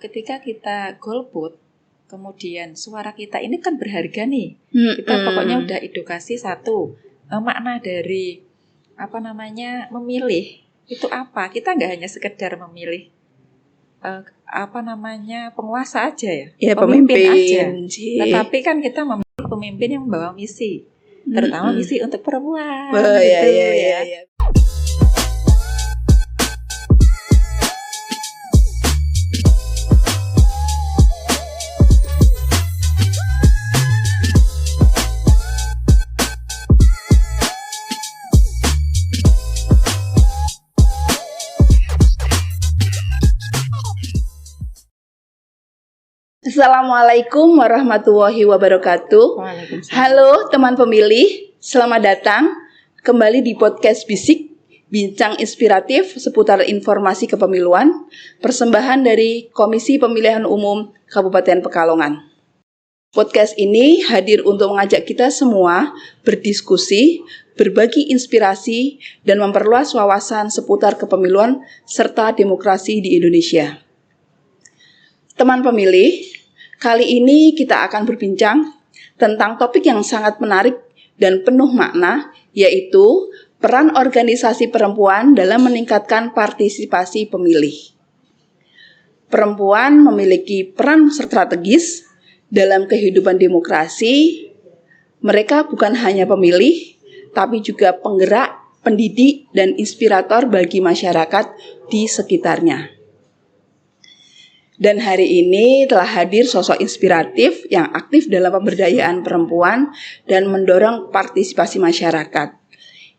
ketika kita golput, kemudian suara kita ini kan berharga nih. Kita pokoknya udah edukasi satu, makna dari memilih itu apa? Kita nggak hanya sekedar memilih penguasa aja ya pemimpin aja. Tetapi kan kita memilih pemimpin yang membawa misi, terutama misi untuk perempuan. Ya. Assalamualaikum warahmatullahi wabarakatuh. Halo teman pemilih, selamat datang kembali di podcast Bisik, bincang inspiratif seputar informasi kepemiluan, persembahan dari Komisi Pemilihan Umum Kabupaten Pekalongan. Podcast ini hadir untuk mengajak kita semua berdiskusi, berbagi inspirasi, dan memperluas wawasan seputar kepemiluan serta demokrasi di Indonesia. Teman pemilih, kali ini kita akan berbincang tentang topik yang sangat menarik dan penuh makna, yaitu peran organisasi perempuan dalam meningkatkan partisipasi pemilih. Perempuan memiliki peran strategis dalam kehidupan demokrasi. Mereka bukan hanya pemilih, tapi juga penggerak, pendidik, dan inspirator bagi masyarakat di sekitarnya. Dan hari ini telah hadir sosok inspiratif yang aktif dalam pemberdayaan perempuan dan mendorong partisipasi masyarakat.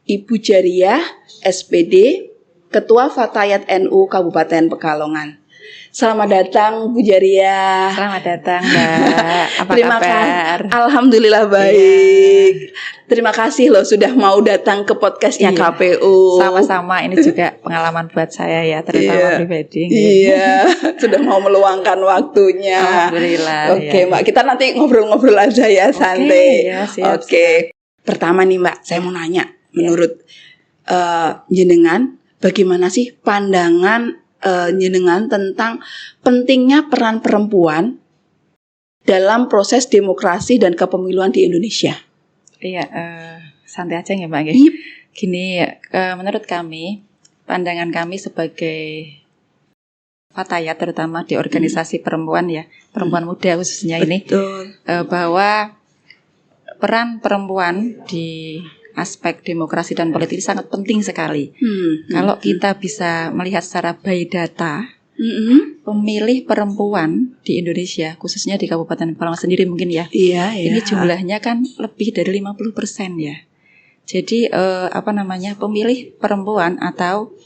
Ibu Jariah, SPD, Ketua Fatayat NU Kabupaten Pekalongan. Selamat datang Bu Jariah. Selamat datang Mbak. Apa kabar? Alhamdulillah baik. Terima kasih loh sudah mau datang ke podcastnya KPU. Sama-sama, ini juga pengalaman buat saya ya, terutama pribadi. Iya, sudah mau meluangkan waktunya. Alhamdulillah. Oke Mbak, kita nanti ngobrol-ngobrol aja ya, santai. Ya, siap. Oke. Pertama nih Mbak, saya mau nanya, menurut jenengan bagaimana sih pandangan jenengan tentang pentingnya peran perempuan dalam proses demokrasi dan kepemiluan di Indonesia? Iya, santai aja ya Mbak. Yep. Gini, menurut kami, pandangan kami sebagai Fatayat, terutama di organisasi perempuan ya, perempuan muda khususnya ini, bahwa peran perempuan di aspek demokrasi dan politik sangat penting sekali. Kalau kita bisa melihat secara by data, pemilih perempuan di Indonesia, khususnya di Kabupaten Pekalongan sendiri mungkin ya, ini jumlahnya kan lebih dari 50% ya. Jadi pemilih perempuan atau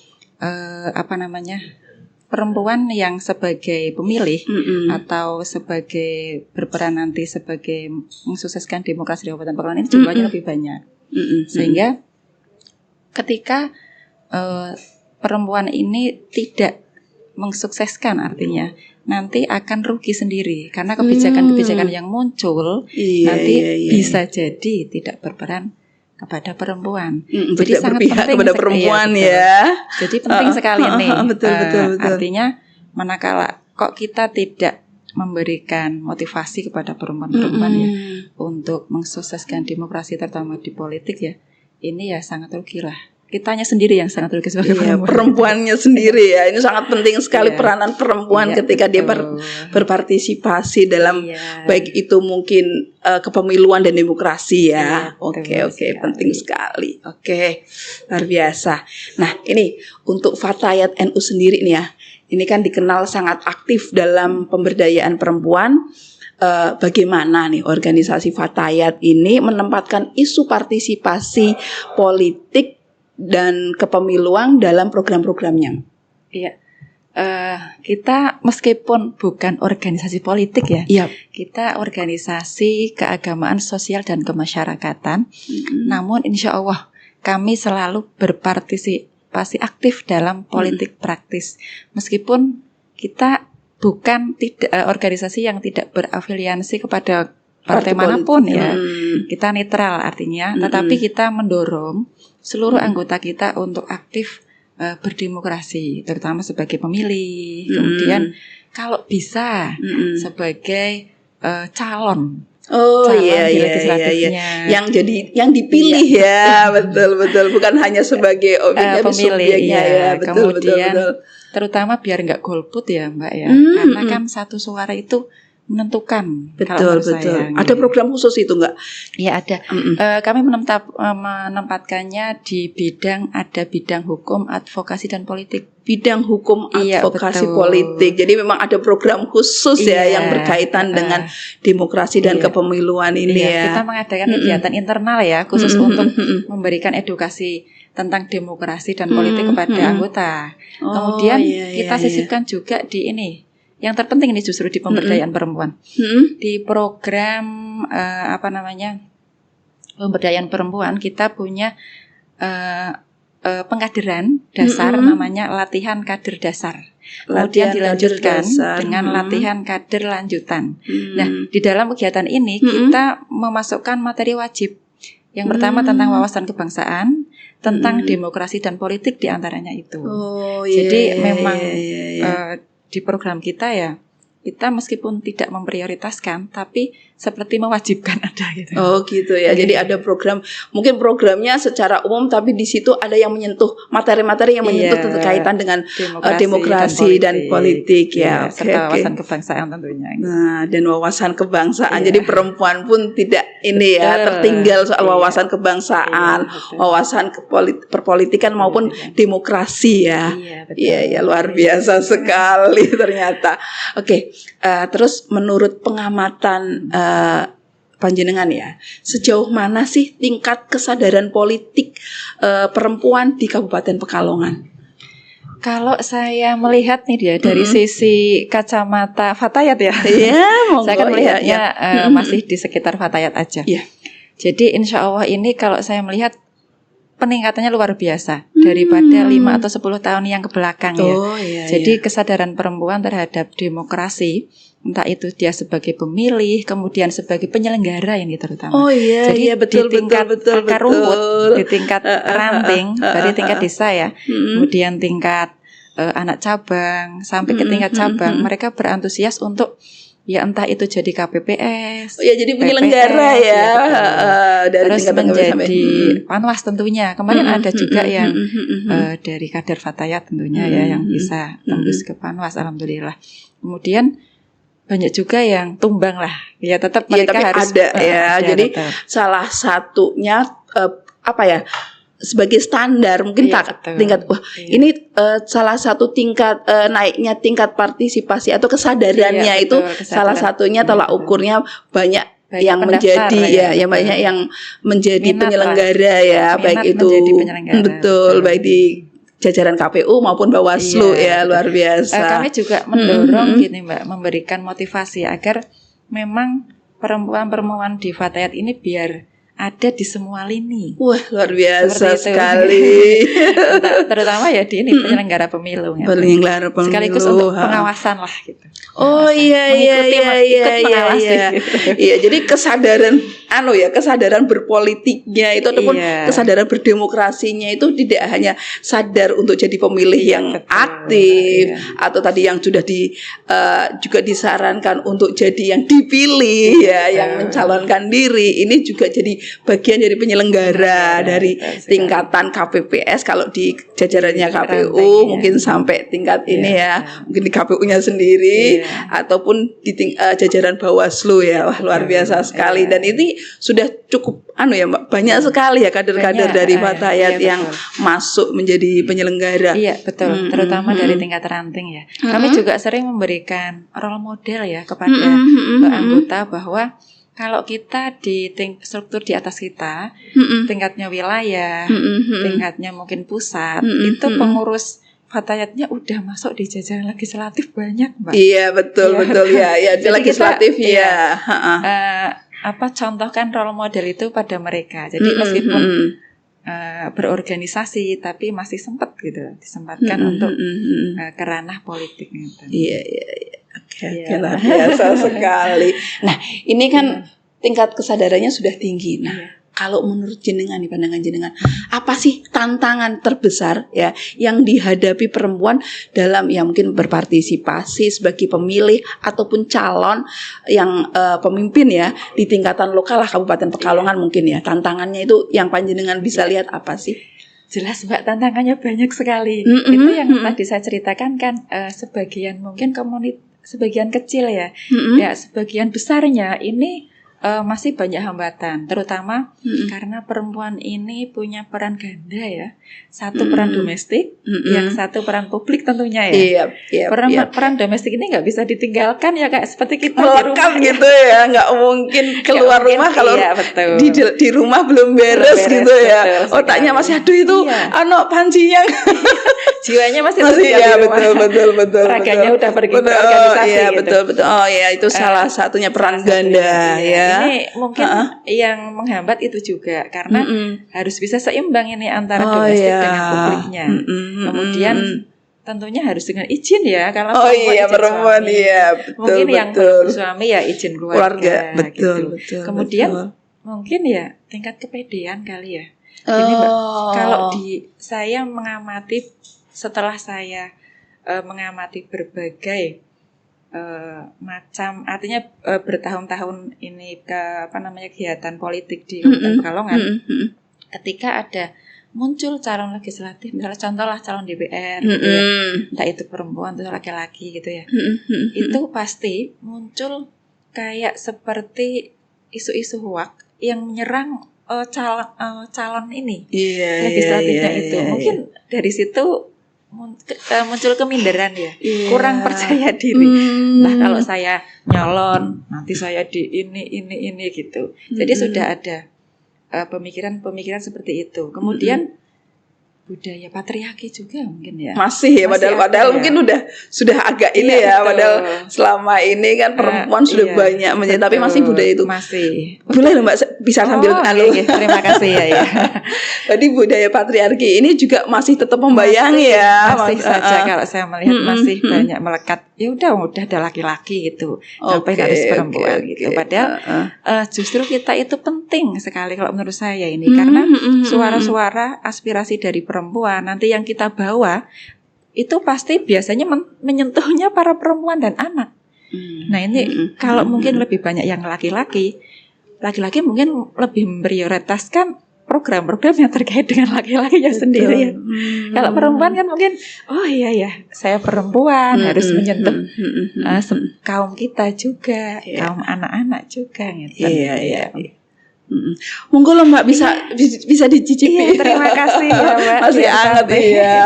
perempuan yang sebagai pemilih atau sebagai berperan nanti sebagai mensukseskan demokrasi di Kabupaten Pekalongan ini jumlahnya lebih banyak. Sehingga ketika perempuan ini tidak mensukseskan, artinya nanti akan rugi sendiri karena kebijakan-kebijakan yang muncul nanti bisa jadi tidak berperan kepada perempuan. Jadi sangat penting kepada perempuan ya. Jadi penting sekali nih. Betul. Artinya manakala kok kita tidak memberikan motivasi kepada perempuan-perempuan ya untuk mensukseskan demokrasi terutama di politik ya, ini ya sangat rugi lah. Kitanya sendiri yang sangat rugi sebagai perempuannya sendiri ya. Ini sangat penting sekali peranan perempuan ketika dia berpartisipasi dalam baik itu mungkin kepemiluan dan demokrasi ya. Oke, penting sekali. Oke, luar biasa. Nah, ini untuk Fatayat NU sendiri nih ya. Ini kan dikenal sangat aktif dalam pemberdayaan perempuan. Bagaimana nih organisasi Fatayat ini menempatkan isu partisipasi politik dan kepemiluan dalam program-programnya? Iya, kita meskipun bukan organisasi politik ya, kita organisasi keagamaan, sosial dan kemasyarakatan. Namun insya Allah kami selalu berpartisipasi aktif dalam politik praktis, meskipun kita bukan organisasi yang tidak berafiliasi kepada partai manapun ya. Kita netral artinya, tetapi kita mendorong seluruh anggota kita untuk aktif berdemokrasi, terutama sebagai pemilih. Kemudian kalau bisa sebagai calon di legislatifnya. Yang dipilih betul bukan hanya sebagai objek pemilih kemudian betul. Terutama biar nggak golput ya Mbak ya, karena kan satu suara itu menentukan. Betul. Ada program khusus itu nggak? Ya ada. Kami menempatkannya di bidang hukum, advokasi dan politik. Bidang hukum, advokasi, politik. Jadi memang ada program khusus yang berkaitan dengan demokrasi dan kepemiluan ini ya. Kita mengadakan kegiatan internal ya, khusus untuk memberikan edukasi tentang demokrasi dan politik kepada anggota. Kemudian kita sisipkan juga di ini. Yang terpenting ini justru di pemberdayaan perempuan. Di program pemberdayaan perempuan kita punya pengkaderan dasar namanya latihan kader dasar. Kemudian dilanjutkan dengan latihan kader lanjutan. Nah, di dalam kegiatan ini kita memasukkan materi wajib. Yang pertama tentang wawasan kebangsaan, tentang demokrasi dan politik diantaranya itu. Jadi memang di program kita ya, kita meskipun tidak memprioritaskan, tapi seperti mewajibkan ada gitu. Gitu ya. Jadi ada program, mungkin programnya secara umum, tapi di situ ada yang menyentuh materi-materi yang menyentuh kaitan dengan demokrasi dan politik ya. Serta wawasan kebangsaan tentunya. Nah, dan wawasan kebangsaan. Jadi perempuan pun tidak tertinggal soal wawasan kebangsaan, wawasan perpolitikan maupun demokrasi ya. Iya, luar biasa sekali ternyata. Terus menurut pengamatan panjenengan ya, sejauh mana sih tingkat kesadaran politik perempuan di Kabupaten Pekalongan? Kalau saya melihat nih dia dari sisi kacamata Fatayat ya, saya kan melihatnya masih di sekitar Fatayat aja. Jadi insya Allah ini kalau saya melihat peningkatannya luar biasa daripada 5 atau 10 tahun yang kebelakang Jadi kesadaran perempuan terhadap demokrasi, entah itu dia sebagai pemilih, kemudian sebagai penyelenggara ini terutama. Jadi betul, di tingkat akar rumput, di tingkat ranting, dari tingkat desa ya, kemudian tingkat anak cabang sampai ke tingkat cabang, mereka berantusias untuk entah itu jadi KPPS, jadi penyelenggara dari terus menjadi panwas tentunya. Kemarin ada juga yang dari kader Fatayat tentunya yang bisa tembus ke panwas, alhamdulillah. Kemudian banyak juga yang tumbang lah, tetap mereka harus ada jadi betul. Salah satunya sebagai standar mungkin tingkat ini salah satu tingkat naiknya tingkat partisipasi atau kesadarannya itu salah satunya tolak ukurnya banyak yang menjadi banyak yang menjadi penyelenggara baik itu betul baik di jajaran KPU maupun Bawaslu luar biasa. Kami juga mendorong gini Mbak, memberikan motivasi agar memang perempuan-perempuan di Fatayat ini biar ada di semua lini. Luar biasa sekali. Terutama di ini penyelenggara pemilu. Penyelenggara pemilu. Sekaligus untuk pengawasan lah gitu. Ikut mengawasi. Iya, jadi kesadaran kesadaran berpolitiknya itu ataupun kesadaran berdemokrasinya itu tidak hanya sadar untuk jadi pemilih yang aktif atau tadi yang sudah juga disarankan untuk jadi yang dipilih yang mencalonkan diri. Ini juga jadi bagian dari penyelenggara dari tingkatan KPPS kalau di jajarannya KPU mungkin sampai tingkat ini mungkin di KPU-nya sendiri ataupun di jajaran Bawaslu luar biasa sekali dan ini sudah cukup Mbak, banyak sekali kader-kader dari Fatayat yang masuk menjadi penyelenggara. Iya betul, terutama dari tingkat ranting Kami juga sering memberikan role model kepada anggota bahwa kalau kita di struktur di atas kita, tingkatnya wilayah, tingkatnya mungkin pusat, itu pengurus Fatayatnya udah masuk di jajaran legislatif banyak, Mbak. Iya betul di legislatif contohkan role model itu pada mereka. Jadi meskipun berorganisasi, tapi masih sempat disempatkan untuk ke ranah politik. Iya. Luar biasa sekali. Nah, ini kan tingkat kesadarannya sudah tinggi. Nah, kalau menurut jenengan nih, pandangan jenengan, apa sih tantangan terbesar ya yang dihadapi perempuan dalam ya mungkin berpartisipasi sebagai pemilih ataupun calon yang pemimpin ya di tingkatan lokal lah, Kabupaten Pekalongan mungkin ya. Tantangannya itu yang panjenengan bisa lihat apa sih? Jelas Mbak, tantangannya banyak sekali. Itu yang tadi saya ceritakan kan, sebagian mungkin sebagian kecil ya. Ya sebagian besarnya ini masih banyak hambatan, terutama karena perempuan ini punya peran ganda ya. Satu peran domestik, yang satu peran publik tentunya ya. Peran domestik ini nggak bisa ditinggalkan ya, kayak seperti kita melekat gitu ya, nggak mungkin keluar rumah kalau di rumah belum beres gitu ya. Otaknya masih aduh itu pancinya. Jiwanya masih ya, betul. Raganya udah pergi ke organisasi gitu. Betul. Oh ya, itu salah satunya peran ganda ya. Ini mungkin yang menghambat itu juga karena harus bisa seimbang ini antara domestik dengan publiknya. Kemudian tentunya harus dengan izin ya, kalau perempuan betul. Mungkin yang belum suami ya izin keluarga betul. Kemudian mungkin ya tingkat kepedean kali ya. Ini Mbak, kalau saya mengamati, setelah saya mengamati berbagai macam, artinya bertahun-tahun ini kegiatan politik di Kabupaten Pekalongan, ketika ada muncul calon legislatif, misalnya contohlah calon DPR gitu ya, entah itu perempuan atau laki-laki gitu ya, itu pasti muncul kayak seperti isu-isu hoak yang menyerang calon ini legislatifnya itu. Mungkin dari situ muncul keminderan ya, kurang percaya diri. Nah kalau saya nyalon nanti saya di ini gitu. Jadi sudah ada pemikiran seperti itu. Kemudian budaya patriarki juga mungkin ya. Masih ya, padahal mungkin sudah agak ini ya, padahal selama ini kan perempuan sudah banyak menjadi, tapi masih budaya itu. Masih. Boleh loh Mbak, bisa sambil terima kasih ya. Jadi budaya patriarki ini juga masih tetap membayangi ya. Masih saja kalau saya melihat masih banyak melekat. Ya udah ada laki-laki gitu, sampai harus perempuan gitu. Padahal justru kita itu penting sekali kalau menurut saya ini, karena suara-suara aspirasi dari perempuan nanti yang kita bawa itu pasti biasanya menyentuhnya para perempuan dan anak. Nah ini kalau mungkin lebih banyak yang laki-laki mungkin lebih memprioritaskan program-program yang terkait dengan laki-lakinya sendiri ya. Kalau perempuan kan mungkin saya perempuan harus menyentuh kaum kita juga, kaum anak-anak juga gitu. Iya. Monggo loh Mbak, bisa dicicipi. Terima kasih ya Mbak. Masih hangat ya.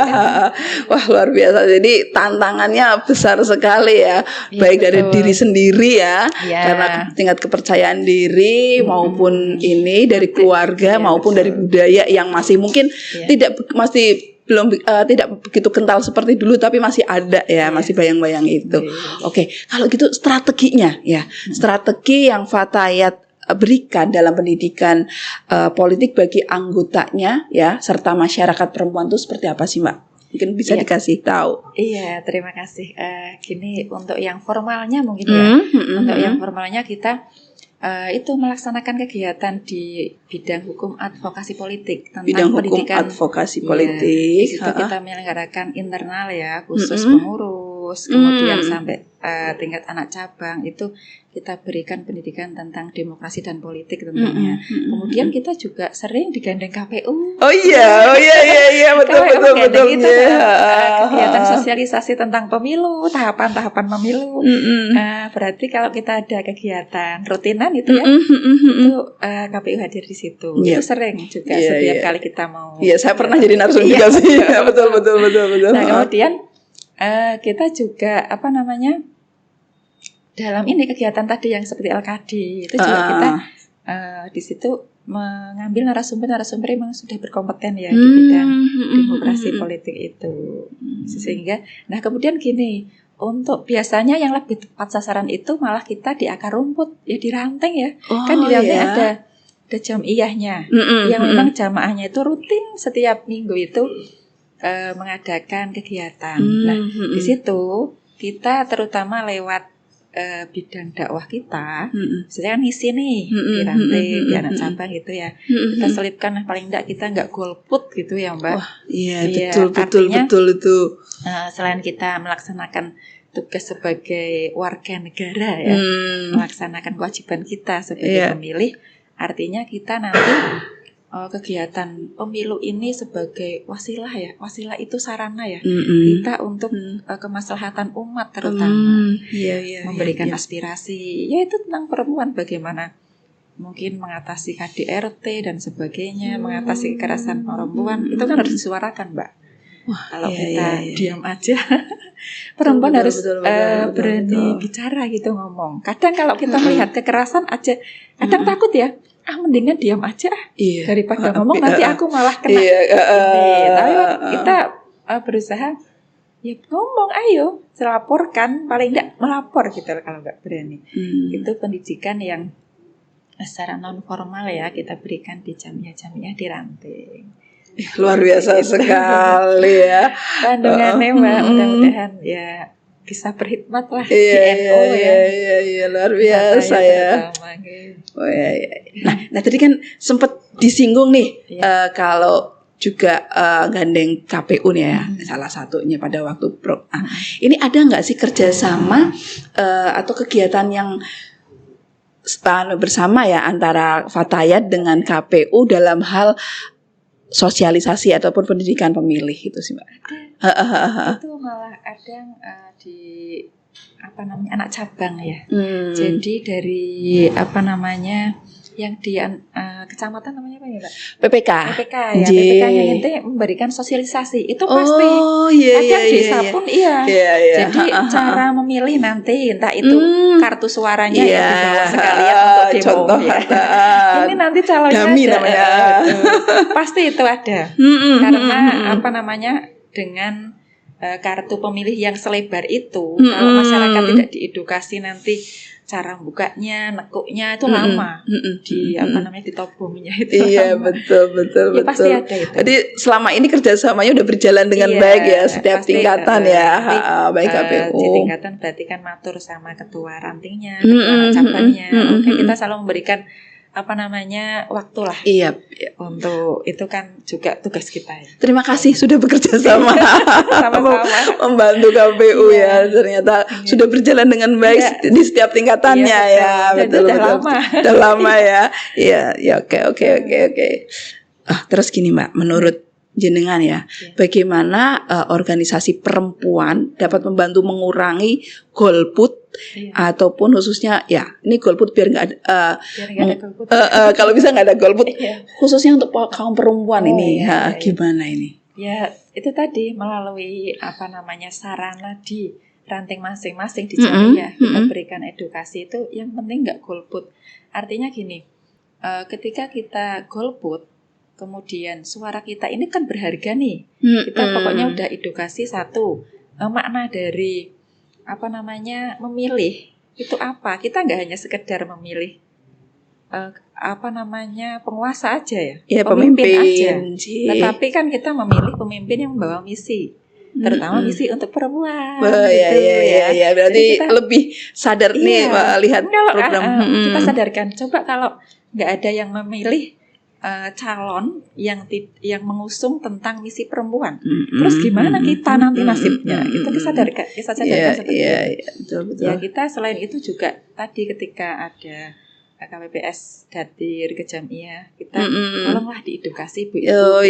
Wah luar biasa. Jadi tantangannya besar sekali ya, baik dari diri sendiri ya, karena tingkat kepercayaan diri maupun ini dari keluarga maupun dari budaya yang masih mungkin tidak begitu kental seperti dulu, tapi masih ada ya, masih bayang-bayang itu. Oke, kalau gitu strateginya ya, strategi yang Fatayat berikan dalam pendidikan politik bagi anggotanya ya, serta masyarakat perempuan itu seperti apa sih Mbak? Mungkin bisa dikasih tahu. Iya, terima kasih. Gini, untuk yang formalnya mungkin ya, untuk yang formalnya kita itu melaksanakan kegiatan di bidang hukum advokasi politik tentang bidang pendidikan hukum advokasi politik. Itu kita menyelenggarakan internal ya, khusus pengurus, kemudian sampai tingkat anak cabang itu kita berikan pendidikan tentang demokrasi dan politik tentunya. Kemudian kita juga sering digandeng KPU. Oh iya betul. Itu kegiatan sosialisasi tentang pemilu, tahapan pemilu. Berarti kalau kita ada kegiatan rutinan itu ya, itu KPU hadir di situ. Itu sering juga setiap kali kita mau. Iya, saya pernah jadi narsum juga sih. Betul. Nah, kemudian kita juga dalam ini kegiatan tadi yang seperti LKD itu juga kita di situ mengambil narasumber yang sudah berkompeten ya di bidang demokrasi politik itu. Sehingga kemudian gini, untuk biasanya yang lebih tepat sasaran itu malah kita di akar rumput ya, di ranting ya. Kan di ranting ada jamiahnya yang memang jamaahnya itu rutin setiap minggu itu mengadakan kegiatan. Nah, di situ kita terutama lewat bidang dakwah kita, misalnya kan ngisi nih di rantai, di anak cabang gitu ya, kita selipkan paling enggak kita nggak golput gitu ya Mbak. Wah, iya betul itu. Selain kita melaksanakan tugas sebagai warga negara ya, melaksanakan kewajiban kita sebagai pemilih, artinya kita nanti kegiatan pemilu ini sebagai wasilah ya, wasilah itu sarana ya, kita untuk kemaslahatan umat terutama, memberikan aspirasi, yaitu tentang perempuan, bagaimana mungkin mengatasi KDRT dan sebagainya, mengatasi kekerasan perempuan, itu kan harus disuarakan Mbak. Wah, kalau kita diam aja, perempuan harus berani bicara gitu, ngomong. Kadang kalau kita melihat kekerasan aja, kadang takut ya. Mendingan diam aja daripada ngomong nanti aku malah kena. Tapi kita berusaha ya ngomong, ayo laporkan, paling enggak melapor gitu kalau enggak berani. Itu pendidikan yang secara non formal ya kita berikan di jamiah-jamiah di Ranting. Luar biasa sekali ya. Kandungannya Mbak, mudah-mudahan ya bisa berkhidmat lah di NU ya. Iya, luar biasa ya. Nah, tadi kan sempat disinggung nih kalau juga gandeng KPU nih ya, salah satunya pada waktu ini ada nggak sih kerjasama atau kegiatan yang bersama ya antara Fatayat dengan KPU dalam hal sosialisasi ataupun pendidikan pemilih itu sih Mbak? Itu malah ada di anak cabang ya. Jadi dari yang di kecamatan namanya apa ya Mbak? PPK ya. PPK-nya itu memberikan sosialisasi. Itu pasti ada desa pun Jadi cara memilih nanti entah itu kartu suaranya ya dibawa sekalian untuk demo. Contoh ini nanti calonnya namanya. Pasti itu ada. Karena dengan kartu pemilih yang selebar itu, kalau masyarakat tidak diedukasi nanti cara bukanya, nekuknya itu lama ditobongnya itu. Iya lama. betul. Pasti ada itu. Jadi selama ini kerjasamanya udah berjalan dengan baik ya setiap tingkatan ya, baik KPU. Di tingkatan berarti kan matur sama ketua rantingnya, ketua cabangnya. Oke, kita selalu memberikan waktu lah. Iya. Untuk itu kan juga tugas kita ya. Terima kasih sudah bekerja sama. Sama-sama membantu KPU ya. Ternyata sudah berjalan dengan baik di setiap tingkatannya betul. Udah lama ya. Iya, oke. Terus gini Mbak, menurut jenengan ya, bagaimana organisasi perempuan dapat membantu mengurangi golput ataupun khususnya ini golput biar nggak ada kalau bisa nggak ada golput khususnya untuk kaum perempuan ini gimana ini? Ya itu tadi melalui sarana di ranting masing-masing di jamiah kita berikan edukasi itu yang penting nggak golput. Artinya gini, ketika kita golput kemudian suara kita ini kan berharga nih. Kita pokoknya udah edukasi satu makna dari memilih itu apa? Kita nggak hanya sekedar memilih penguasa aja ya, pemimpin aja. Tetapi kan kita memilih pemimpin yang membawa misi, terutama misi untuk perempuan. Iya. Berarti kita, lebih sadar nih lihat program. Kita sadarkan. Coba kalau nggak ada yang memilih calon yang mengusung tentang misi perempuan, terus gimana kita nanti nasibnya? Itu kita sadarkan seperti itu. Betul. Ya kita selain itu juga tadi ketika ada KPPS datir ke jamiah, kita tolonglah diedukasi Bu Ibu.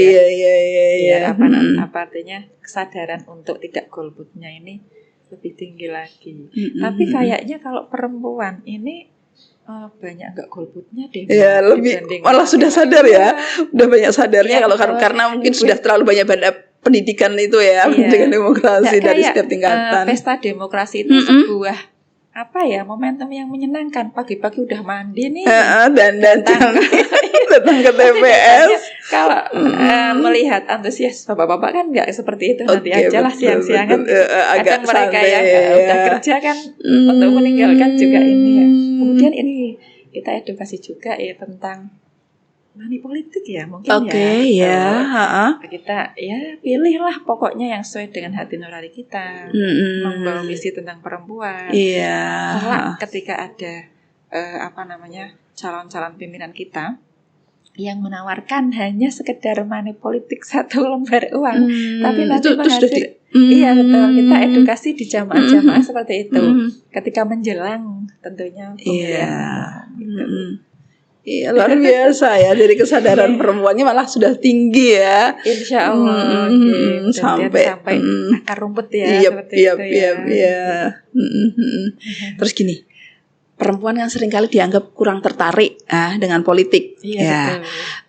Artinya kesadaran untuk tidak golputnya ini lebih tinggi lagi. Tapi kayaknya kalau perempuan ini banyak enggak golputnya deh. Ya, lebih malah sudah sadar ya. Udah banyak sadarnya karena mungkin sudah terlalu banyak pendidikan itu ya, pendidikan demokrasi dari setiap tingkatan. Pesta demokrasi itu sebuah momentum yang menyenangkan. Pagi-pagi udah mandi nih. Dan datang ke TPS. Kalau melihat antusias bapak-bapak kan nggak seperti itu, nanti aja lah siang-siangan. Kadang mereka yang udah kerja kan untuk meninggalkan juga ini ya. Kemudian ini kita edukasi juga ya tentang money politik ya mungkin kita ya pilihlah pokoknya yang sesuai dengan hati nurani kita, membawa misi tentang perempuan. Kelak ketika ada calon-calon pimpinan kita yang menawarkan hanya sekedar money politik 1 lembar uang, tapi nanti iya betul, kita edukasi di jamaah-jamaah seperti itu ketika menjelang tentunya pemilihan. Iya, luar biasa ya, dari kesadaran perempuannya malah sudah tinggi ya. Insya Allah sampai akar rumput ya. Terus gini, perempuan kan seringkali dianggap kurang tertarik dengan politik.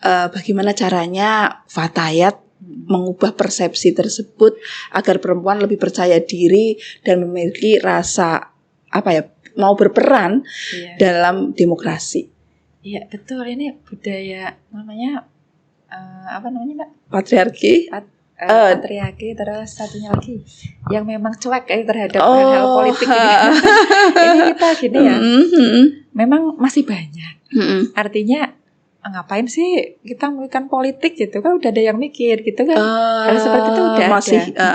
Bagaimana caranya Fatayat mengubah persepsi tersebut agar perempuan lebih percaya diri dan memiliki rasa mau berperan dalam demokrasi? Iya betul, ini budaya namanya Mbak? Patriarki. Patriarki, terus satunya lagi yang memang cuek terhadap hal politik ini. Ini kita gini ya, memang masih banyak. Artinya ngapain sih kita melakukan politik gitu kan, udah ada yang mikir gitu kan. Hal seperti itu udah masih ada.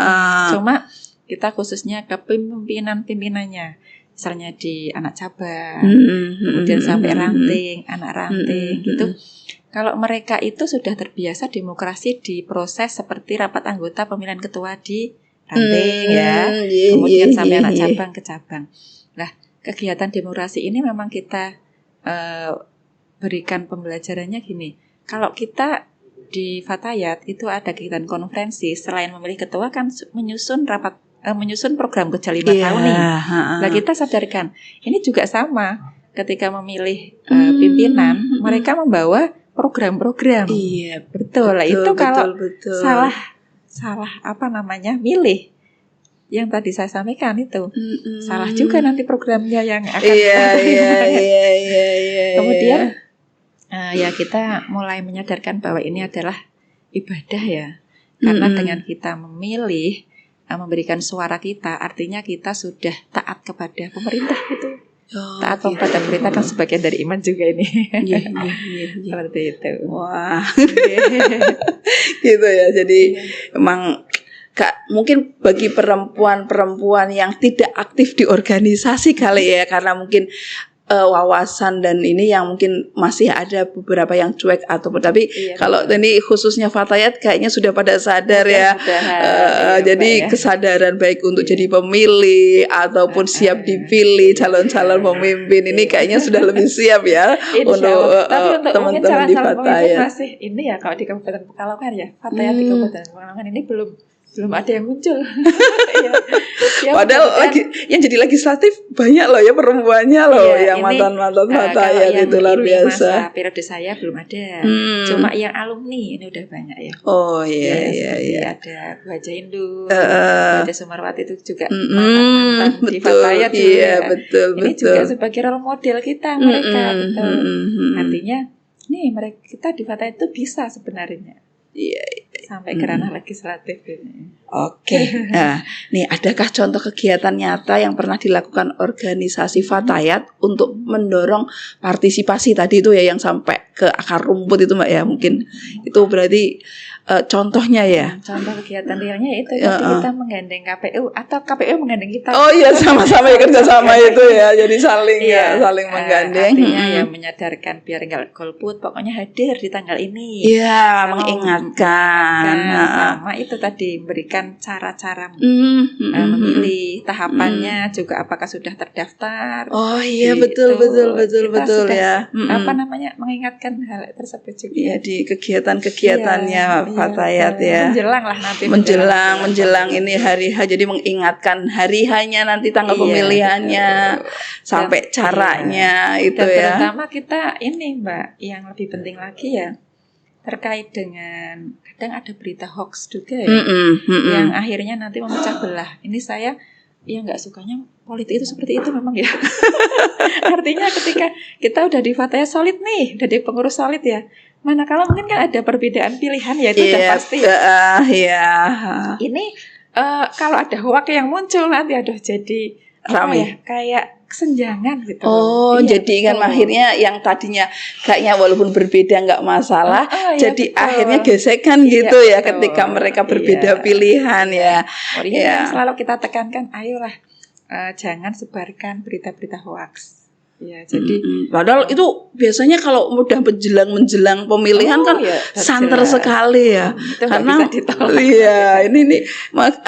Cuma kita khususnya ke pimpinannya. Misalnya di anak cabang, kemudian sampai anak ranting gitu. Kalau mereka itu sudah terbiasa demokrasi di proses seperti rapat anggota pemilihan ketua di ranting kemudian sampai anak cabang ke cabang. Nah, kegiatan demokrasi ini memang kita berikan pembelajarannya gini. Kalau kita di Fatayat itu ada kegiatan konferensi, selain memilih ketua kan menyusun program kerja 5 tahun nih. Nah, kita sadarkan ini juga sama ketika memilih pimpinan, mereka membawa program-program. Iya, betul. Itu kalau salah milih yang tadi saya sampaikan itu salah juga nanti programnya yang akan kemudian ya kita mulai menyadarkan bahwa ini adalah ibadah ya, karena dengan kita memilih memberikan suara kita, artinya kita sudah taat kepada pemerintah itu. Taat kepada pemerintah kan sebagian dari iman juga ini. Seperti itu. Wah. Gitu ya. Jadi emang mungkin bagi perempuan yang tidak aktif di organisasi kali ya, karena mungkin wawasan dan ini yang mungkin masih ada beberapa yang cuek tapi kalau ini khususnya Fatayat kayaknya sudah pada sadar jadi kesadaran baik untuk jadi pemilih ataupun siap dipilih calon-calon pemimpin ini kayaknya sudah lebih siap ya untuk teman-teman di Fatayat. Masih ini ya kalau di Kabupaten Pekalongan ya, Fatayat di Kabupaten Pekalongan ini belum ada yang muncul. Padahal yang jadi legislatif banyak loh ya perempuannya loh, yang mantan-mantan Fatayat itu luar biasa. Masa periode saya belum ada. Cuma yang alumni ini udah banyak ya. Oh iya. Ada Bu Haja Indu, Bu Haja Sumarwati itu juga mantan di Fatayat. Betul. Ini juga sebagai role model kita mereka. Artinya nih mereka kita di Fatayat itu bisa sebenarnya. Sampai ke ranah legislatif ini. Oke. Nah, nih adakah contoh kegiatan nyata yang pernah dilakukan organisasi Fatayat untuk mendorong partisipasi tadi itu ya, yang sampai ke akar rumput itu Mbak ya, mungkin itu berarti contohnya ya. Contoh kegiatan realnya itu kita menggandeng KPU atau KPU menggandeng kita. Oh iya, sama-sama ya, kerjasama itu ya, jadi saling menggandeng. Artinya ya menyadarkan biar nggak golput, pokoknya hadir di tanggal ini. Iya, mengingatkan. Sama itu tadi memberikan cara-cara memilih, tahapannya juga apakah sudah terdaftar. Oh iya, betul ya. Mengingatkan hal tersebut juga. Iya, di kegiatan-kegiatannya Fatayat ya. Menjelang lah nanti. Menjelang ini hari H, jadi mengingatkan hari hanya nanti tanggal pemilihannya sampai caranya itu dan ya. Terutama kita ini Mbak, yang lebih penting lagi ya terkait dengan kadang ada berita hoax juga ya, yang akhirnya nanti memecah belah. Ini saya nggak sukanya politik itu seperti itu memang ya. Artinya ketika kita udah di Fatayat solid nih, udah di pengurus solid ya. Mana kalau mungkin kan ada perbedaan pilihan ya, itu udah pasti. Iya. Ini kalau ada hoax yang muncul nanti jadi rame. Kayak kesenjangan gitu. Oh, jadi kan akhirnya yang tadinya kayaknya walaupun berbeda nggak masalah, jadi akhirnya gesekan gitu ya ketika mereka berbeda pilihan ya. Ini yang selalu kita tekankan, ayolah jangan sebarkan berita-berita hoaks. Ya, jadi padahal itu biasanya kalau udah menjelang pemilihan kan santer sekali ya. Karena iya, ini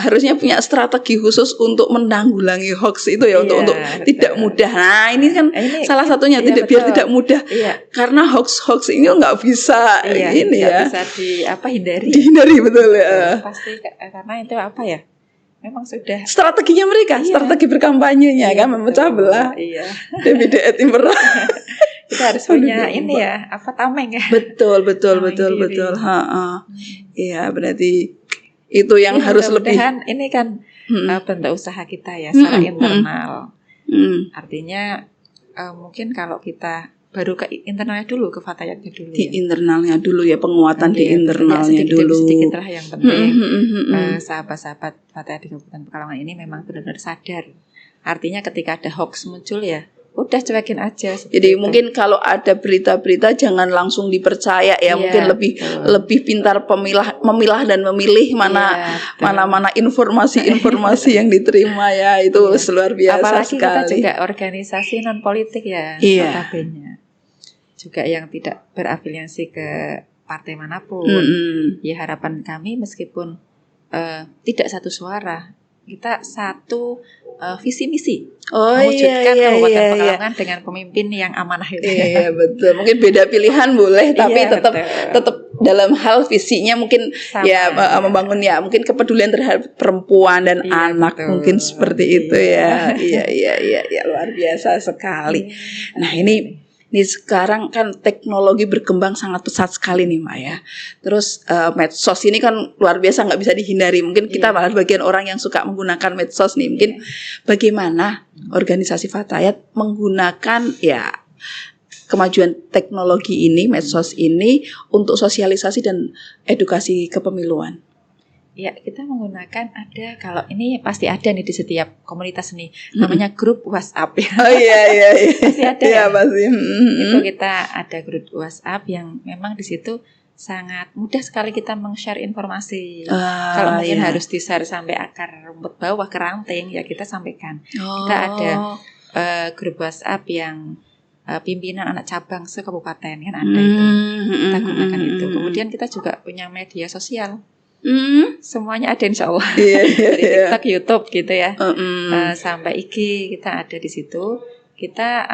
harusnya punya strategi khusus untuk menanggulangi hoax itu ya, untuk tidak mudah. Nah, ini kan salah satunya biar tidak mudah. Karena hoax ini nggak bisa bisa hindari. Dihindari, betul ya. Pasti karena itu memang sudah strateginya mereka, strategi berkampanyenya kan memecah belah. DBD Impera. Kita harus punya tameng ya. Betul. Iya, berarti itu yang harus lebih. Ini kan bentuk usaha kita ya secara internal. Artinya mungkin kalau kita baru ke internalnya dulu, ke Fatayatnya dulu. Di internalnya dulu ya, penguatan di internalnya dulu. Sedikit lah yang penting. Sahabat-sahabat Fatayat di Kabupaten Pekalongan ini memang benar-benar sadar. Artinya ketika ada hoax muncul ya, udah cuekin aja. Jadi mungkin kalau ada berita-berita jangan langsung dipercaya ya, mungkin lebih pintar memilah dan memilih mana informasi yang diterima ya, itu luar biasa. Apalagi sekali. Kita juga organisasi non politik ya, notabene. Juga yang tidak berafiliasi ke partai manapun. Ya harapan kami meskipun tidak satu suara, kita satu visi misi mewujudkan Kabupaten Pekalongan dengan pemimpin yang amanah itu. Iya betul. Mungkin beda pilihan boleh, tapi tetap dalam hal visinya mungkin sama, membangun mungkin kepedulian terhadap perempuan dan anak, mungkin seperti itu ya. Iya luar biasa sekali. Nah ini sekarang kan teknologi berkembang sangat pesat sekali nih Mbak ya. Terus medsos ini kan luar biasa, nggak bisa dihindari. Mungkin kita malah bagian orang yang suka menggunakan medsos nih. Mungkin bagaimana organisasi Fatayat menggunakan kemajuan teknologi ini, medsos ini untuk sosialisasi dan edukasi kepemiluan. Ya, kita menggunakan kalau ini pasti ada nih di setiap komunitas nih, namanya grup WhatsApp ya. Oh iya. Pasti ada. Iya pasti. Itu kita ada grup WhatsApp yang memang di situ sangat mudah sekali kita meng-share informasi. Kalau mungkin harus di-share sampai akar rumput bawah ke ranting, ya kita sampaikan. Kita ada grup WhatsApp yang pimpinan anak cabang se-kabupaten kan ada itu. Kita gunakan itu. Kemudian kita juga punya media sosial. Semuanya ada insya Allah. Dari TikTok, YouTube gitu ya, sampai IG kita ada di situ. Kita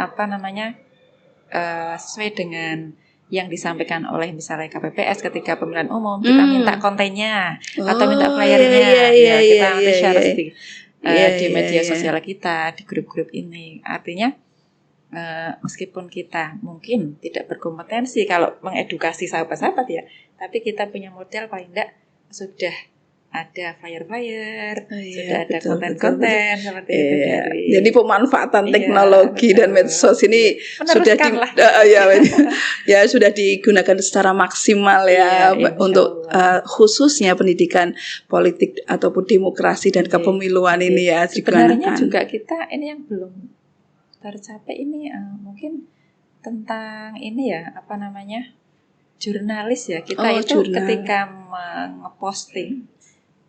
sesuai dengan yang disampaikan oleh misalnya KPPS ketika pemilihan umum, kita minta kontennya atau minta flyernya, kita share di media sosial kita, di grup-grup ini. Artinya meskipun kita mungkin tidak berkompetensi kalau mengedukasi sahabat-sahabat ya, tapi kita punya modal paling tidak sudah ada flyer-flyer, sudah ada konten-konten seperti itu. Jadi pemanfaatan teknologi dan medsos ini sudah digunakan secara maksimal ya, untuk khususnya pendidikan politik ataupun demokrasi dan kepemiluan ini ya. Sebenarnya juga kita ini yang belum tercapai ini mungkin tentang ini ya, jurnalis ya, kita ketika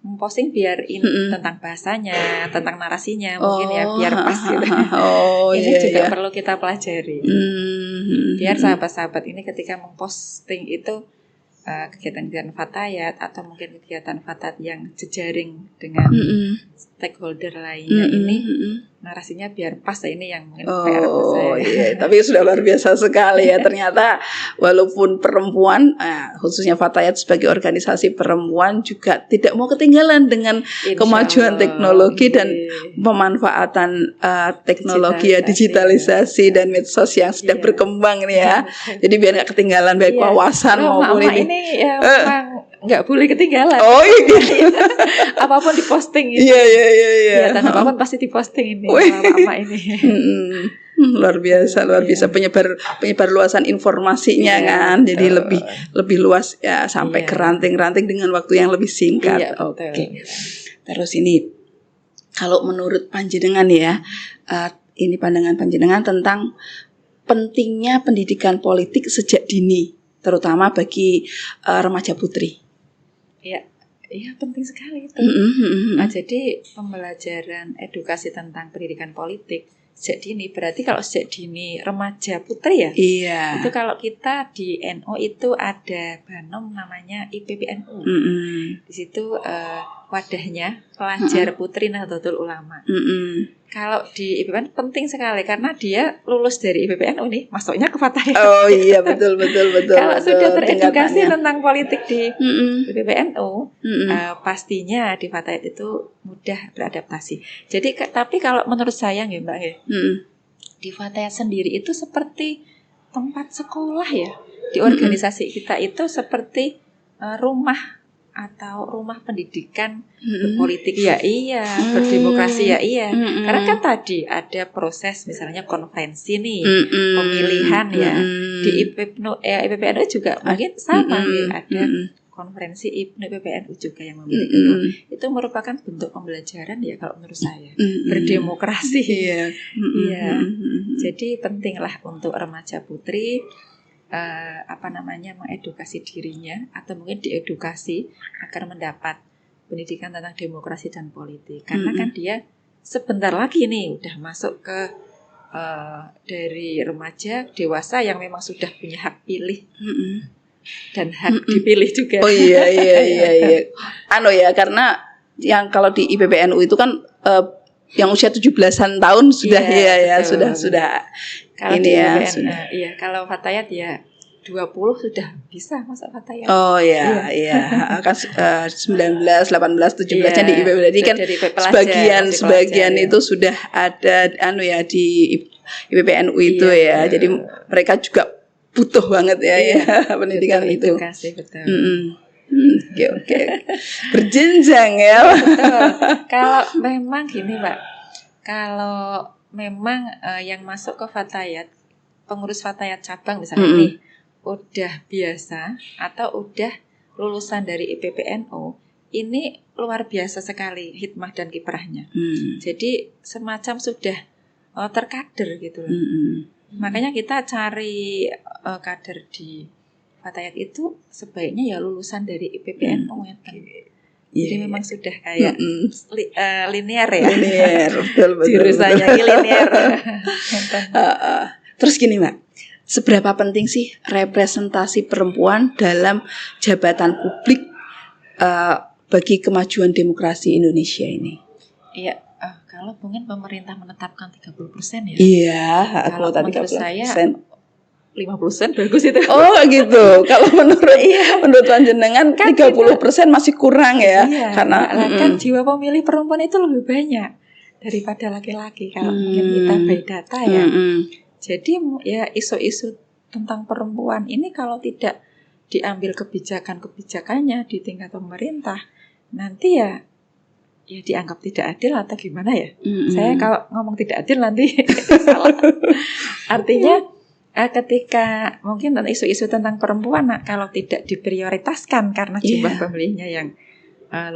memposting biar ini tentang bahasanya, tentang narasinya mungkin ya biar pas gitu. Ini juga perlu kita pelajari. Biar sahabat-sahabat ini ketika memposting itu kegiatan-kegiatan Fatayat atau mungkin kegiatan Fatayat yang jejaring dengan stakeholder lainnya ini narasinya biar pas, ini yang mungkin PR saya. Tapi sudah luar biasa sekali ya. Ternyata walaupun perempuan, khususnya Fatayat sebagai organisasi perempuan juga tidak mau ketinggalan dengan kemajuan teknologi dan pemanfaatan teknologi digitalisasi dan medsos yang sudah berkembang nih ya. Jadi biar nggak ketinggalan baik wawasan maupun ini memang nggak boleh ketinggalan. Apapun diposting gitu. Iya. Dan apapun pasti diposting ini. Apa ini? Luar biasa penyebar luasan informasinya kan. Jadi lebih luas ya, sampai ke ranting-ranting dengan waktu yang lebih singkat. Oke. Terus ini Kalau menurut panjenengan ya, ini pandangan panjenengan tentang pentingnya pendidikan politik sejak dini, terutama bagi remaja putri. Ya, penting sekali itu. Jadi pembelajaran edukasi tentang pendidikan politik sejak dini, berarti kalau sejak dini remaja putri ya. Iya. Itu kalau kita di NU itu ada banom namanya IPPNU. Di situ wadahnya pelajar putri Nahdlatul Ulama. Kalau di IPPN penting sekali karena dia lulus dari IPPNU nih, masuknya ke Fatayat. Oh iya, betul. Kalau sudah teredukasi tentang politik di IPPNU, pastinya di Fatayat itu mudah beradaptasi. Jadi tapi kalau menurut saya ya Mbak ya, di Fatayat sendiri itu seperti tempat sekolah ya. Di organisasi kita itu seperti rumah atau rumah pendidikan berpolitik berdemokrasi karena kan tadi ada proses misalnya konferensi nih, pemilihan ya di IPPNU juga mungkin sama ada konferensi IPPNU juga yang memilih itu merupakan bentuk pembelajaran ya kalau menurut saya berdemokrasi. Jadi pentinglah untuk remaja putri mengedukasi dirinya atau mungkin diedukasi agar mendapat pendidikan tentang demokrasi dan politik karena kan dia sebentar lagi nih udah masuk ke dari remaja dewasa yang memang sudah punya hak pilih dan hak dipilih juga. Oh iya. Karena yang kalau di IPPNU itu kan yang usia 17-an tahun sudah sudah kalau ini ya sudah. Kalau Fatayat ya 20 sudah bisa masuk Fatayat. Oh iya. Kan 19, 18, 17-nya di IPPNU. Jadi kan sebagian itu sudah ada di IPPNU itu ya. Jadi mereka juga butuh banget ya pendidikan itu. Edukasi, betul. Oke. Berjenjang ya. Kalau memang gini Pak, kalau memang yang masuk ke Fatayat, pengurus Fatayat cabang misalnya nih, udah biasa atau udah lulusan dari IPPNU, ini luar biasa sekali hikmah dan kiprahnya. Jadi semacam sudah terkader gitu loh. Makanya kita cari kader di Fatayat itu sebaiknya ya lulusan dari IPPNU ya kan. Jadi memang sudah kayak linear ya. Linear, betul. Jurusannya linear. Terus gini Mbak, seberapa penting sih representasi perempuan dalam jabatan publik bagi kemajuan demokrasi Indonesia ini? Iya, kalau mungkin pemerintah menetapkan 30% ya. Iya, kalau menurut saya 50% bagus itu. Oh gitu. Kalau menurut panjenengan kan 30% masih kurang ya. Iya, karena kan jiwa pemilih perempuan itu lebih banyak daripada laki-laki kalau mungkin kita by data ya. Jadi ya isu-isu tentang perempuan ini kalau tidak diambil kebijakannya di tingkat pemerintah, nanti ya dianggap tidak adil atau gimana ya. Saya kalau ngomong tidak adil nanti salah. Artinya ketika mungkin isu-isu tentang perempuan kalau tidak diprioritaskan karena jumlah pemilihnya yang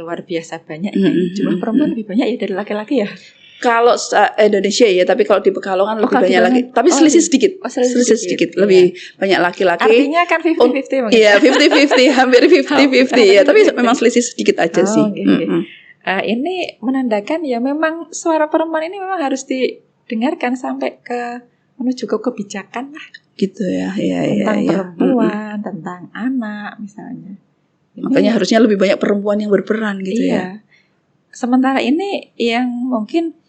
luar biasa banyak, jumlah perempuan lebih banyak ya dari laki-laki ya. Kalau Indonesia ya, tapi kalau di Pekalongan lebih banyak laki, tapi selisih sedikit, selisih sedikit, lebih banyak laki-laki. Artinya kan 50-50 mungkin. Iya, 50-50, hampir 50-50 ya, tapi memang selisih sedikit aja sih. Ini menandakan ya memang suara perempuan ini memang harus didengarkan sampai ke menuju ke kebijakan lah. Gitu ya, tentang perempuan, tentang anak misalnya. Makanya harusnya lebih banyak perempuan yang berperan gitu ya. Sementara ini yang mungkin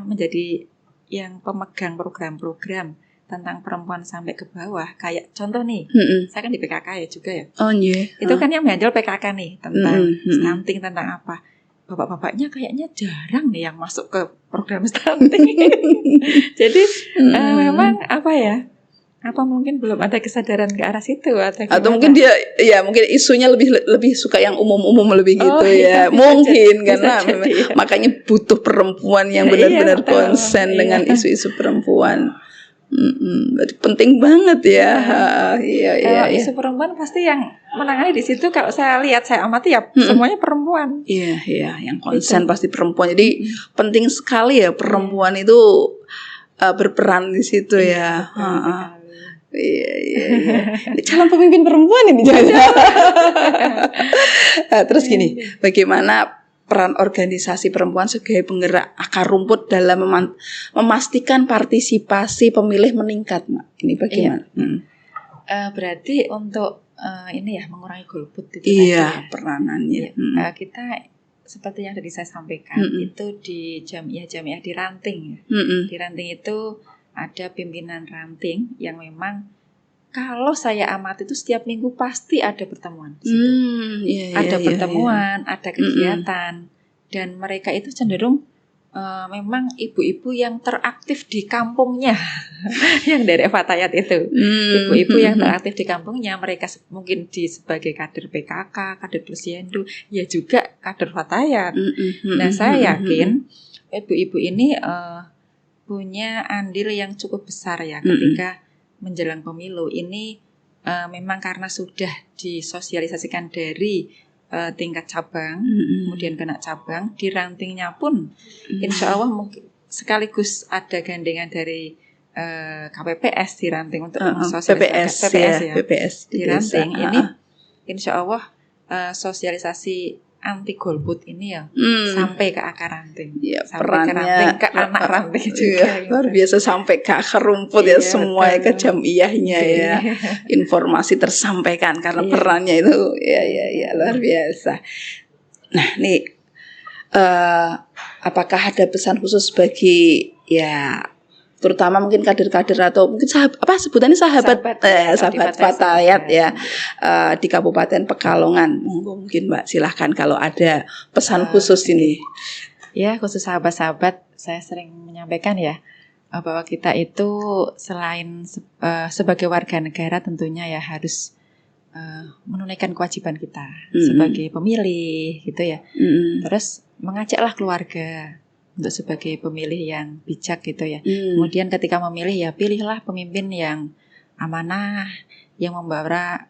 menjadi yang pemegang program-program tentang perempuan sampai ke bawah, kayak contoh nih, saya kan di PKK ya juga ya. Oh iya. Itu kan yang menghandle PKK nih tentang stunting, tentang apa. Bapak-bapaknya kayaknya jarang nih yang masuk ke program stunting. Jadi memang apa mungkin belum ada kesadaran ke arah situ atau mungkin dia mungkin isunya lebih suka yang umum lebih gitu ya. Mungkin karena makanya butuh perempuan yang benar-benar konsen dengan isu-isu perempuan. Berarti penting banget ya. Kalau isu perempuan pasti yang menangani di situ, kalau saya lihat, saya amati ya semuanya perempuan. Iya, yang konsen pasti perempuan. Jadi penting sekali ya perempuan itu berperan di situ ya. Iya. Ini calon pemimpin perempuan ini jangan. Terus gini, bagaimana peran organisasi perempuan sebagai penggerak akar rumput dalam memastikan partisipasi pemilih meningkat, Mak? Ini bagaimana? Berarti untuk ini ya, mengurangi golput itu ya? Peranannya. Kita seperti yang tadi saya sampaikan, itu di jamiah di ranting ya. Di ranting itu ada pimpinan ranting yang memang kalau saya amati itu setiap minggu pasti ada pertemuan di situ. Ada pertemuan, ada kegiatan, dan mereka itu cenderung memang ibu-ibu yang teraktif di kampungnya, yang dari Fatayat itu. Ibu-ibu yang teraktif di kampungnya, mereka mungkin sebagai kader PKK, kader Posyandu, ya juga kader Fatayat. Nah, saya yakin ibu-ibu ini punya andil yang cukup besar ya ketika menjelang pemilu ini. Memang karena sudah disosialisasikan dari tingkat cabang, kemudian kena cabang, di rantingnya pun insya Allah mungkin sekaligus ada gandengan dari KPPS di ranting untuk sosialisasi PPS di ranting ini, insya Allah sosialisasi anti golput ini ya sampai ke akar ranting, sampai ke ranting, ke anak ranting juga. Luar biasa, sampai ke akar rumput ya, semua ke jamiahnya ya. Informasi tersampaikan karena perannya itu ya luar biasa. Nah, nih apakah ada pesan khusus bagi ya terutama mungkin kader-kader atau mungkin sebutannya sahabat Fatayat ya di Kabupaten Pekalongan. Mungkin Mbak silahkan kalau ada pesan khusus ini. Ya, khusus sahabat-sahabat, saya sering menyampaikan ya bahwa kita itu selain sebagai warga negara tentunya ya harus menunaikan kewajiban kita sebagai pemilih gitu ya. Terus mengajaklah keluarga untuk sebagai pemilih yang bijak gitu ya. Kemudian ketika memilih ya pilihlah pemimpin yang amanah, yang membawa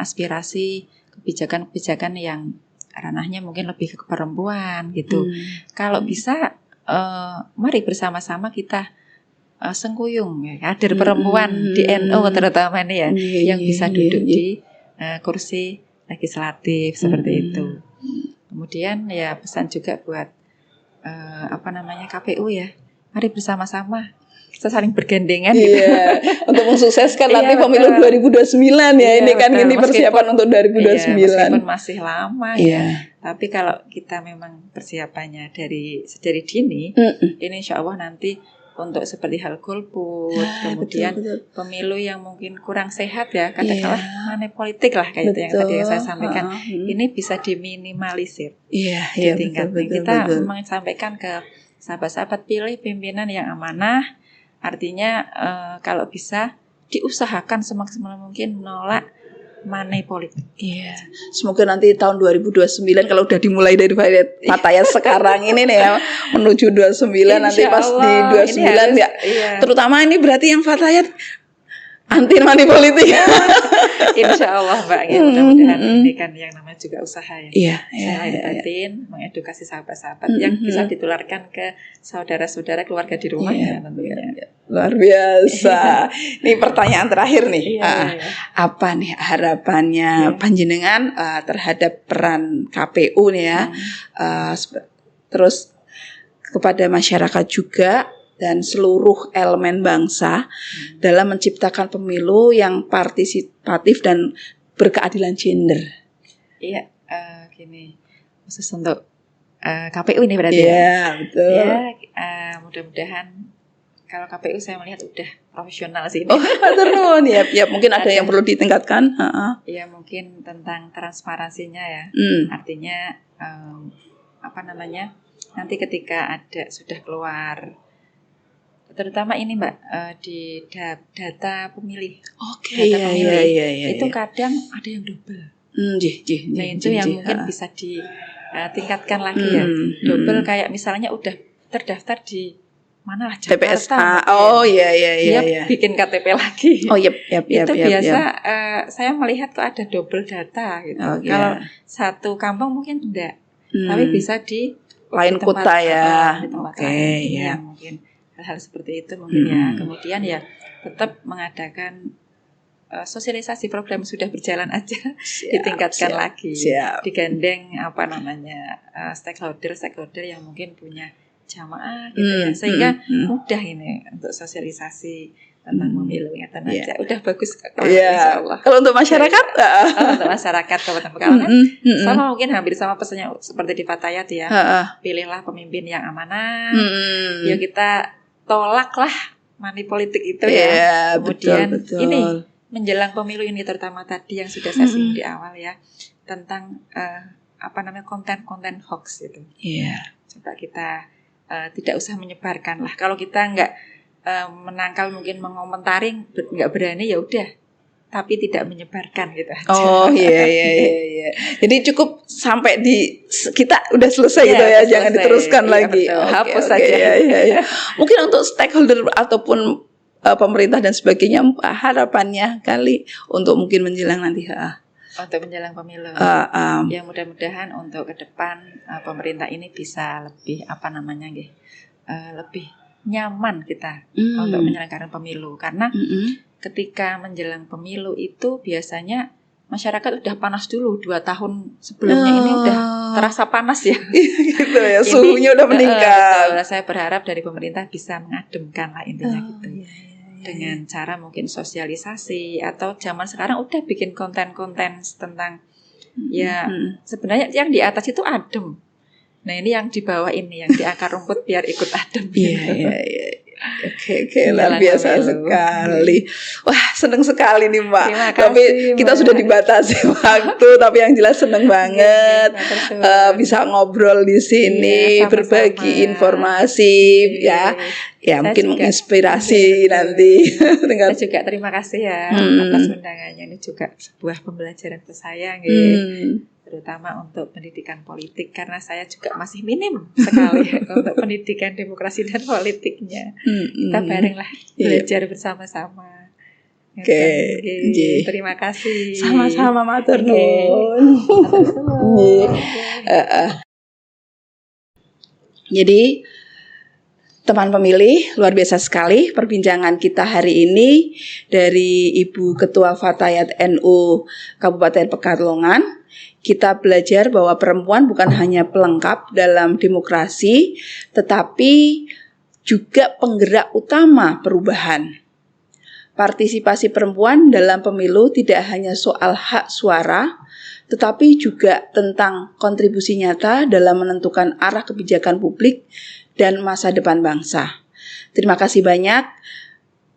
aspirasi kebijakan-kebijakan yang ranahnya mungkin lebih ke perempuan gitu. Kalau bisa mari bersama-sama kita sengkuyung ya, kader perempuan di NU terutama ini ya, yang bisa duduk di kursi legislatif seperti itu. Kemudian ya pesan juga buat KPU ya, mari bersama-sama kita saling bergandengan gitu. Untuk mensukseskan nanti pemilu 2029 ya. Ini kan ini persiapan untuk 2029. Meskipun masih lama ya. Tapi kalau kita memang persiapannya dari dini, ini insya Allah nanti untuk seperti hal golput, kemudian pemilu yang mungkin kurang sehat ya, katakanlah money politik lah kayak itu yang tadi yang saya sampaikan, ini bisa diminimalisir di tingkat kita memang sampaikan ke sahabat-sahabat, pilih pimpinan yang amanah, artinya kalau bisa diusahakan semaksimal mungkin menolak money politik. Semoga nanti tahun 2029 kalau udah dimulai dari Fatayat sekarang ini nih ya menuju 29 nanti pas di 29 ya. Terutama ini berarti yang Fatayat anti money politik. Insya Allah Mbak, mudah-mudahan ini kan yang namanya juga usaha ya. Batin mengedukasi sahabat-sahabat yang bisa ditularkan ke saudara-saudara keluarga di rumah ya tentunya. Luar biasa. Ini pertanyaan terakhir nih. Apa nih harapannya panjenengan terhadap peran KPU nih ya? Terus kepada masyarakat juga dan seluruh elemen bangsa dalam menciptakan pemilu yang partisipatif dan berkeadilan gender. Iya, gini, khusus untuk KPU ini berarti betul. Mudah-mudahan kalau KPU saya melihat udah profesional sih. Turun ya mungkin ada yang perlu ditingkatkan. Iya, mungkin tentang transparansinya ya. Artinya nanti ketika sudah keluar, terutama ini Mbak, di data pemilih. Itu kadang ada yang double. Nah itu yang mungkin bisa ditingkatkan lagi ya. Double kayak misalnya udah terdaftar di mana lah Jakarta. TPSA. Oh iya. Dia bikin KTP lagi. Oh yep. Itu biasa saya melihat kok ada double data gitu. Kalau satu kampung mungkin enggak. Tapi bisa di lain kota ya. Oke, ya. Mungkin hal-hal seperti itu mungkin ya. Kemudian ya tetap mengadakan sosialisasi program sudah berjalan aja, ditingkatkan lagi, digandeng stakeholder yang mungkin punya jamaah gitu ya, sehingga mudah ini untuk sosialisasi tentang pemilu ya aja. Udah bagus insyaallah. Kalau untuk masyarakat, untuk masyarakat Kabupaten Pekalongan sama mungkin hampir sama pesannya seperti di Fatayat ya. Pilihlah pemimpin yang amanah. Yuk kita tolaklah money politik itu ya. Kemudian betul. Ini menjelang pemilu ini terutama tadi yang sudah saya singgung di awal ya tentang konten-konten hoax itu. Coba kita tidak usah menyebarkan lah. Kalau kita nggak menangkal mungkin mengomentari nggak berani ya udah, tapi tidak menyebarkan gitu aja. Oh iya. Jadi cukup sampai di kita udah selesai gitu ya, jangan diteruskan lagi. Hapus saja. Iya. Mungkin untuk stakeholder ataupun pemerintah dan sebagainya, harapannya kali untuk mungkin menjelang nanti untuk menjelang pemilu ya mudah-mudahan untuk ke depan pemerintah ini bisa lebih lebih nyaman kita untuk menyelenggarakan pemilu karena ketika menjelang pemilu itu biasanya masyarakat udah panas dulu 2 tahun sebelumnya ini udah terasa panas ya gitu ya, suhunya udah meningkat. Saya berharap dari pemerintah bisa mengademkan lah intinya gitu dengan cara mungkin sosialisasi atau zaman sekarang udah bikin konten-konten tentang sebenarnya yang di atas itu adem. Nah ini yang di bawah ini yang di akar rumput biar ikut adem. Iya. Oke, luar biasa sekali. Wah, seneng sekali nih Mbak. Tapi kita sudah dibatasi waktu, tapi yang jelas seneng banget bisa ngobrol di sini, berbagi informasi ya. Ya mungkin menginspirasi nanti. Saya juga terima kasih ya atas undangannya, ini juga sebuah pembelajaran untuk saya terutama untuk pendidikan politik karena saya juga masih minim sekali untuk pendidikan demokrasi dan politiknya. Kita barenglah belajar bersama-sama. Oke. Terima kasih. Sama-sama matur nuwun. Jadi teman pemilih, luar biasa sekali perbincangan kita hari ini dari Ibu Ketua Fatayat NU Kabupaten Pekalongan. Kita belajar bahwa perempuan bukan hanya pelengkap dalam demokrasi, tetapi juga penggerak utama perubahan. Partisipasi perempuan dalam pemilu tidak hanya soal hak suara, tetapi juga tentang kontribusi nyata dalam menentukan arah kebijakan publik dan masa depan bangsa. Terima kasih banyak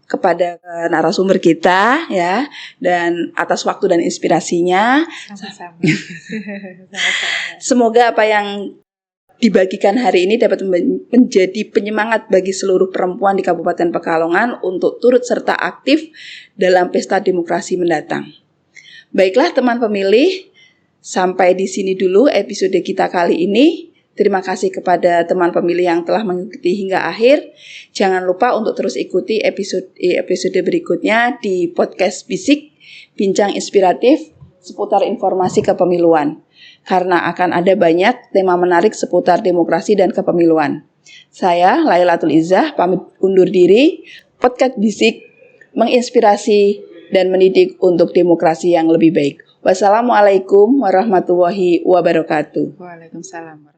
kepada narasumber kita ya, dan atas waktu dan inspirasinya. Sama-sama. Semoga apa yang dibagikan hari ini dapat menjadi penyemangat bagi seluruh perempuan di Kabupaten Pekalongan untuk turut serta aktif dalam pesta demokrasi mendatang. Baiklah teman pemilih, sampai di sini dulu episode kita kali ini. Terima kasih kepada teman pemilih yang telah mengikuti hingga akhir. Jangan lupa untuk terus ikuti episode berikutnya di podcast Bisik, bincang inspiratif seputar informasi kepemiluan. Karena akan ada banyak tema menarik seputar demokrasi dan kepemiluan. Saya Lailatul Izzah pamit undur diri. Podcast Bisik menginspirasi dan mendidik untuk demokrasi yang lebih baik. Wassalamualaikum warahmatullahi wabarakatuh. Waalaikumsalam.